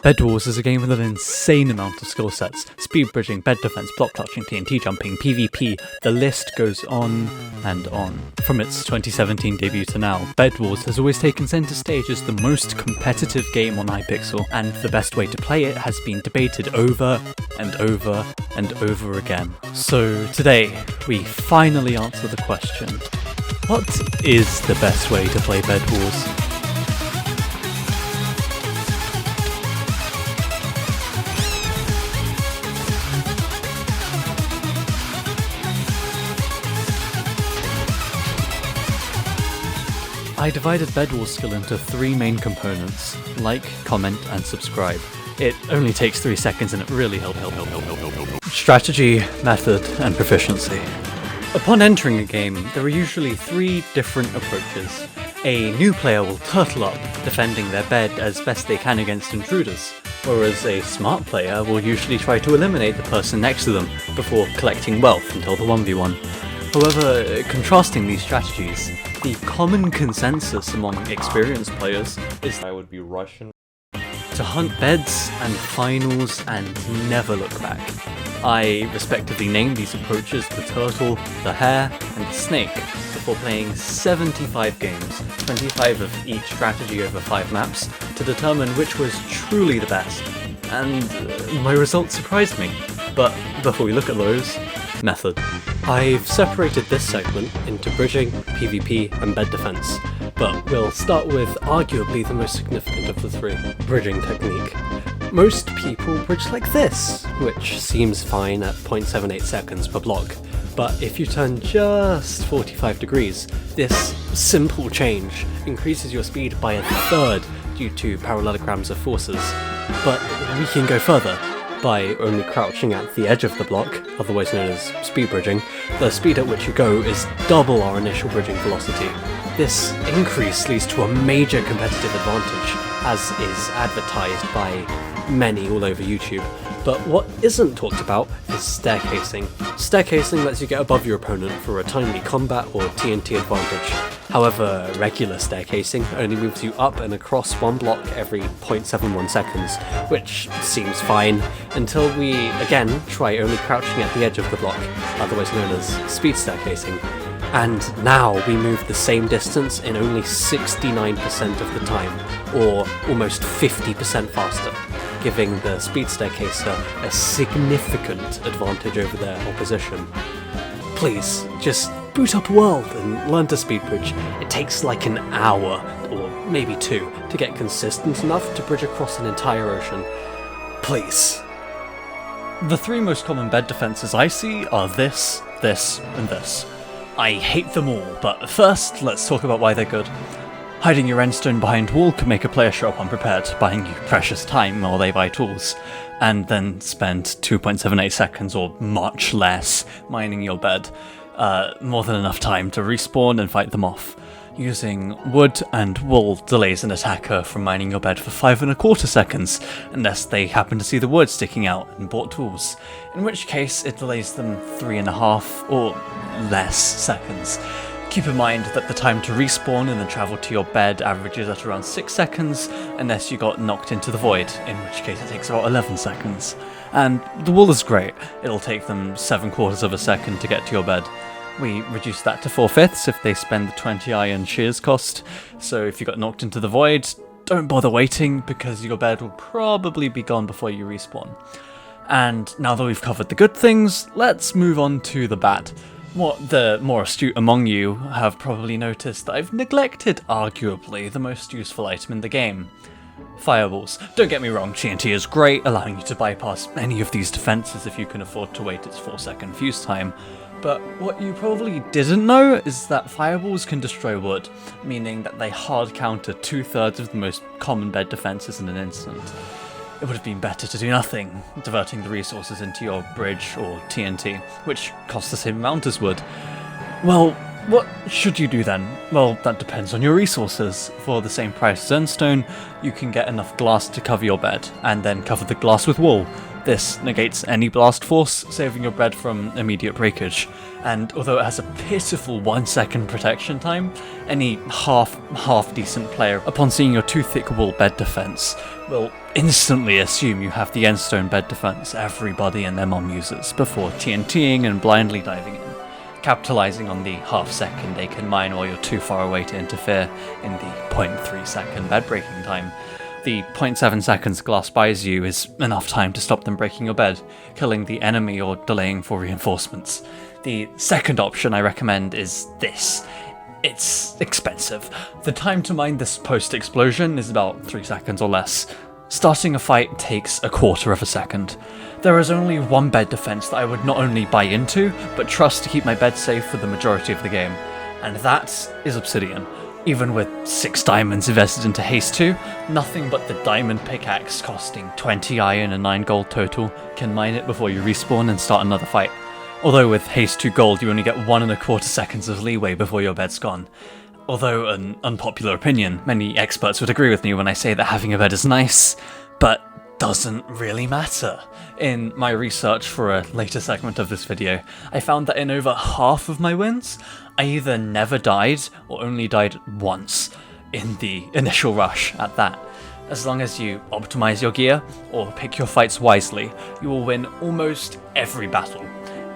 Bedwars is a game with an insane amount of skill sets. Speed bridging, bed defense, block clutching, TNT jumping, PvP, the list goes on and on. From its 2017 debut to now, Bedwars has always taken centre stage as the most competitive game on Hypixel, and the best way to play it has been debated over and over and over again. So today, we finally answer the question, what is the best way to play Bedwars? I divided Bedwars skill into three main components: like, comment, and subscribe. It only takes 3 seconds and it really helps. Strategy, method, and proficiency. Upon entering a game, there are usually 3 different approaches. A new player will turtle up, defending their bed as best they can against intruders, whereas a smart player will usually try to eliminate the person next to them before collecting wealth until the 1v1. However, contrasting these strategies, the common consensus among experienced players is I would be Russian. to hunt beds and finals and never look back. I respectively named these approaches the turtle, the hare, and the snake before playing 75 games, 25 of each strategy over 5 maps, to determine which was truly the best. And my results surprised me. But before we look at those, method. I've separated this segment into bridging, PvP, and bed defense, but we'll start with arguably the most significant of the 3, bridging technique. Most people bridge like this, which seems fine at 0.78 seconds per block, but if you turn just 45 degrees, this simple change increases your speed by 1/3 due to parallelograms of forces. But we can go further. By only crouching at the edge of the block, otherwise known as speed bridging, the speed at which you go is double our initial bridging velocity. This increase leads to a major competitive advantage, as is advertised by many all over YouTube. But what isn't talked about is staircasing. Staircasing lets you get above your opponent for a timely combat or TNT advantage. However, regular staircasing only moves you up and across one block every 0.71 seconds, which seems fine, until we again try only crouching at the edge of the block, otherwise known as speed staircasing. And now we move the same distance in only 69% of the time, or almost 50% faster, giving the speed staircaser a significant advantage over their opposition. Please, just boot up a world and learn to speed bridge. It takes like an hour, or maybe 2, to get consistent enough to bridge across an entire ocean. Please. The 3 most common bed defenses I see are this, this, and this. I hate them all, but first, let's talk about why they're good. Hiding your endstone behind wall can make a player show up unprepared, buying you precious time while they buy tools, and then spend 2.78 seconds or much less mining your bed. More than enough time to respawn and fight them off. Using wood and wool delays an attacker from mining your bed for 5.25 seconds, unless they happen to see the wood sticking out and bought tools, in which case it delays them 3.5 or less seconds. Keep in mind that the time to respawn and then travel to your bed averages at around 6 seconds, unless you got knocked into the void, in which case it takes about 11 seconds. And the wool is great, it'll take them 7/4 seconds to get to your bed. We reduce that to 4/5 if they spend the 20 iron shears cost, so if you got knocked into the void, don't bother waiting because your bed will probably be gone before you respawn. And now that we've covered the good things, let's move on to the bad. The more astute among you have probably noticed that I've neglected arguably the most useful item in the game. Fireballs. Don't get me wrong, TNT is great, allowing you to bypass any of these defenses if you can afford to wait its 4-second fuse time. But what you probably didn't know is that fireballs can destroy wood, meaning that they hard counter 2/3 of the most common bed defenses in an instant. It would have been better to do nothing, diverting the resources into your bridge or TNT, which costs the same amount as wood. Well, what should you do then? Well, that depends on your resources. For the same price as endstone, you can get enough glass to cover your bed, and then cover the glass with wool. This negates any blast force, saving your bed from immediate breakage. And although it has a pitiful 1-second protection time, any half decent player, upon seeing your too thick wool bed defense, will instantly assume you have the endstone bed defense everybody and their mom uses before TNTing and blindly diving in, capitalizing on the half-second they can mine while you're too far away to interfere in the 0.3 second bed breaking time. The 0.7 seconds glass buys you is enough time to stop them breaking your bed, killing the enemy or delaying for reinforcements. The second option I recommend is this. It's expensive. The time to mine this post-explosion is about 3 seconds or less. Starting a fight takes a quarter of a second. There is only one bed defense that I would not only buy into, but trust to keep my bed safe for the majority of the game, and that is Obsidian. Even with 6 diamonds invested into Haste 2, nothing but the diamond pickaxe costing 20 iron and 9 gold total can mine it before you respawn and start another fight. Although with Haste 2 gold you only get 1.25 seconds of leeway before your bed's gone. Although an unpopular opinion, many experts would agree with me when I say that having a bed is nice, but doesn't really matter. In my research for a later segment of this video, I found that in over half of my wins, I either never died or only died once, in the initial rush at that. As long as you optimize your gear or pick your fights wisely, you will win almost every battle.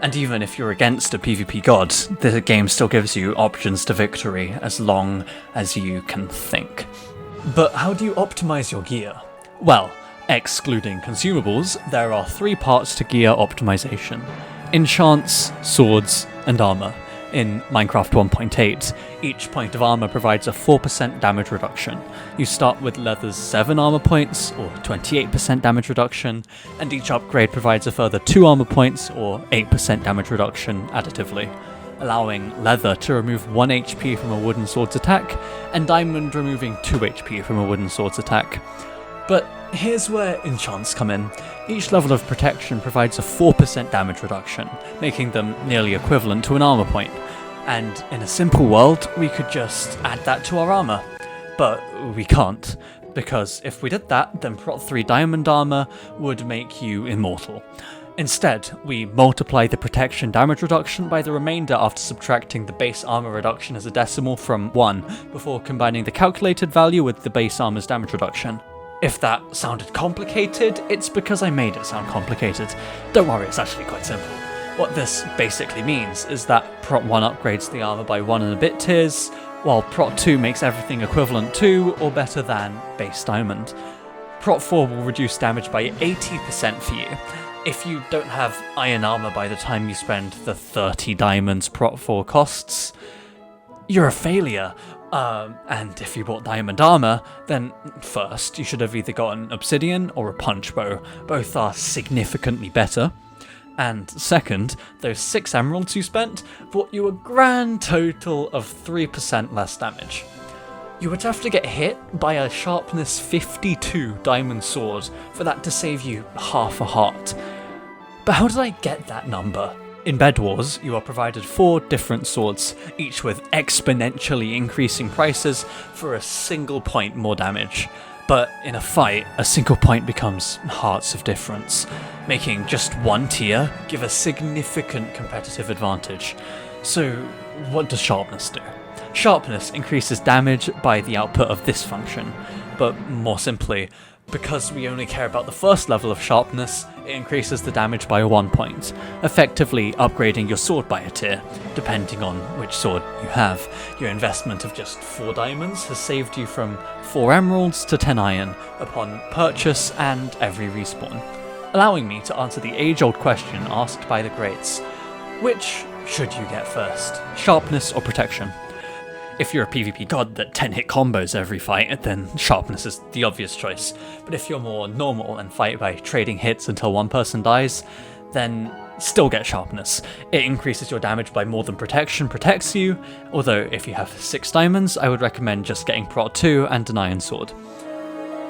And even if you're against a PvP god, the game still gives you options to victory as long as you can think. But how do you optimize your gear? Well, excluding consumables, there are 3 parts to gear optimization: enchants, swords, and armor. In Minecraft 1.8, each point of armor provides a 4% damage reduction. You start with leather's 7 armor points, or 28% damage reduction, and each upgrade provides a further 2 armor points, or 8% damage reduction additively, allowing leather to remove 1 HP from a wooden sword's attack, and diamond removing 2 HP from a wooden sword's attack. But here's where enchants come in. Each level of protection provides a 4% damage reduction, making them nearly equivalent to an armor point. And in a simple world, we could just add that to our armor. But we can't, because if we did that, then Prot 3 diamond armor would make you immortal. Instead, we multiply the protection damage reduction by the remainder after subtracting the base armor reduction as a decimal from 1, before combining the calculated value with the base armor's damage reduction. If that sounded complicated, it's because I made it sound complicated. Don't worry, it's actually quite simple. What this basically means is that Prot 1 upgrades the armor by 1 and a bit tiers, while Prot 2 makes everything equivalent to or better than base diamond. Prot 4 will reduce damage by 80% for you. If you don't have iron armor by the time you spend the 30 diamonds Prot 4 costs, you're a failure. And if you bought diamond armor, then first you should have either gotten obsidian or a punch bow. Both are significantly better. And second, those 6 emeralds you spent brought you a grand total of 3% less damage. You would have to get hit by a sharpness 52 diamond sword for that to save you half a heart. But how did I get that number? In Bedwars, you are provided 4 different swords, each with exponentially increasing prices for a single point more damage. But in a fight, a single point becomes hearts of difference, making just one tier give a significant competitive advantage. So what does sharpness do? Sharpness increases damage by the output of this function, but more simply, because we only care about the first level of sharpness, it increases the damage by 1 point, effectively upgrading your sword by a tier, depending on which sword you have. Your investment of just 4 diamonds has saved you from 4 emeralds to 10 iron upon purchase and every respawn, allowing me to answer the age-old question asked by the greats: which should you get first, sharpness or protection? If you're a PvP god that 10-hit combos every fight, then sharpness is the obvious choice. But if you're more normal and fight by trading hits until one person dies, then still get sharpness. It increases your damage by more than protection protects you, although if you have 6 diamonds, I would recommend just getting Prot 2 and an iron sword.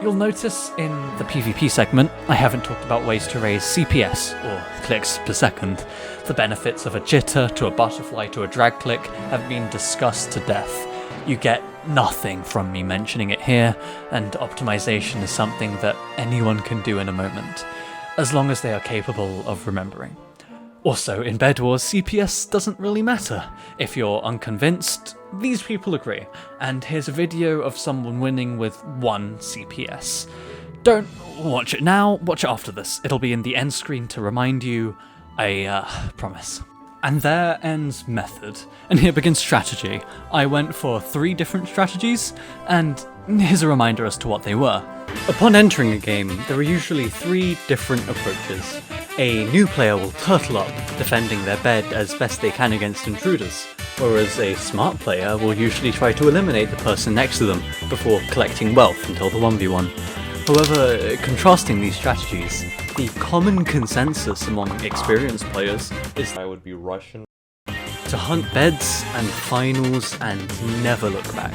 You'll notice in the PvP segment, I haven't talked about ways to raise CPS, or clicks per second. The benefits of a jitter to a butterfly to a drag click have been discussed to death. You get nothing from me mentioning it here, and optimization is something that anyone can do in a moment, as long as they are capable of remembering. Also, in Bedwars, CPS doesn't really matter. If you're unconvinced, these people agree, and here's a video of someone winning with 1 CPS. Don't watch it now, watch it after this. It'll be in the end screen to remind you, I promise. And there ends method, and here begins strategy. I went for 3 different strategies, and here's a reminder as to what they were. Upon entering a game, there are usually 3 different approaches. A new player will turtle up, defending their bed as best they can against intruders, whereas a smart player will usually try to eliminate the person next to them before collecting wealth until the 1v1. However, contrasting these strategies, the common consensus among experienced players is I would be Russian. to hunt beds and finals and never look back.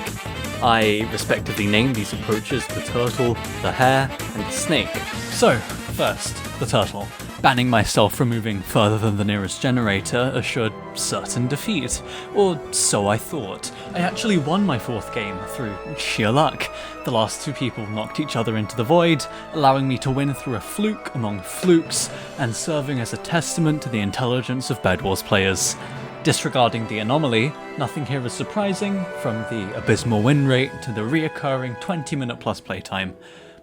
I respectively named these approaches the turtle, the hare, and the snake. So, first, the turtle. Banning myself from moving further than the nearest generator assured certain defeat, or so I thought. I actually won my 4th game through sheer luck. The last 2 people knocked each other into the void, allowing me to win through a fluke among flukes, and serving as a testament to the intelligence of Bedwars players. Disregarding the anomaly, nothing here is surprising, from the abysmal win rate to the reoccurring 20-minute plus playtime.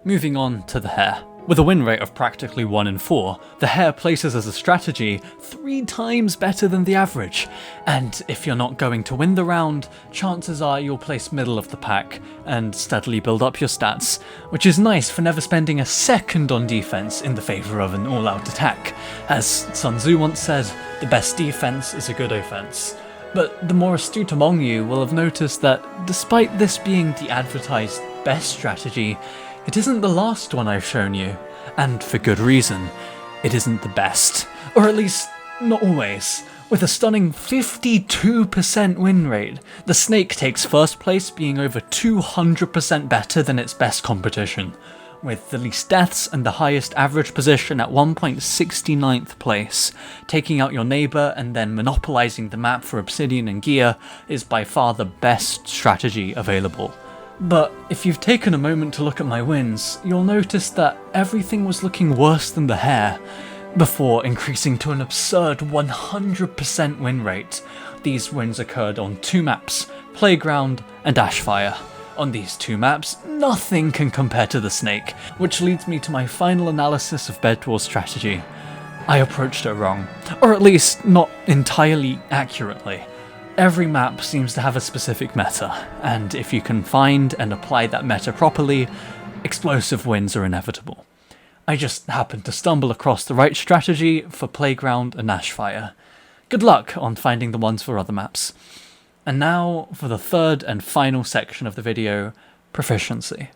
Moving on to the hare. With a win rate of practically 1 in 4, the hare places as a strategy 3 times better than the average, and if you're not going to win the round, chances are you'll place middle of the pack and steadily build up your stats, which is nice for never spending a second on defense in the favor of an all-out attack. As Sun Tzu once said, the best defense is a good offense. But the more astute among you will have noticed that despite this being the advertised best strategy, it isn't the last one I've shown you, and for good reason. It isn't the best, or at least not always. With a stunning 52% win rate, the snake takes first place, being over 200% better than its best competition, with the least deaths and the highest average position at 1.69th place. Taking out your neighbour and then monopolising the map for obsidian and gear is by far the best strategy available. But if you've taken a moment to look at my wins, you'll notice that everything was looking worse than the hare, before increasing to an absurd 100% win rate. These wins occurred on 2 maps, Playground and Ashfire. On these 2 maps, nothing can compare to the snake, which leads me to my final analysis of Bedwars strategy. I approached it wrong, or at least not entirely accurately. Every map seems to have a specific meta, and if you can find and apply that meta properly, explosive wins are inevitable. I just happened to stumble across the right strategy for Playground and Ashfire. Good luck on finding the ones for other maps. And now for the 3rd and final section of the video, proficiency.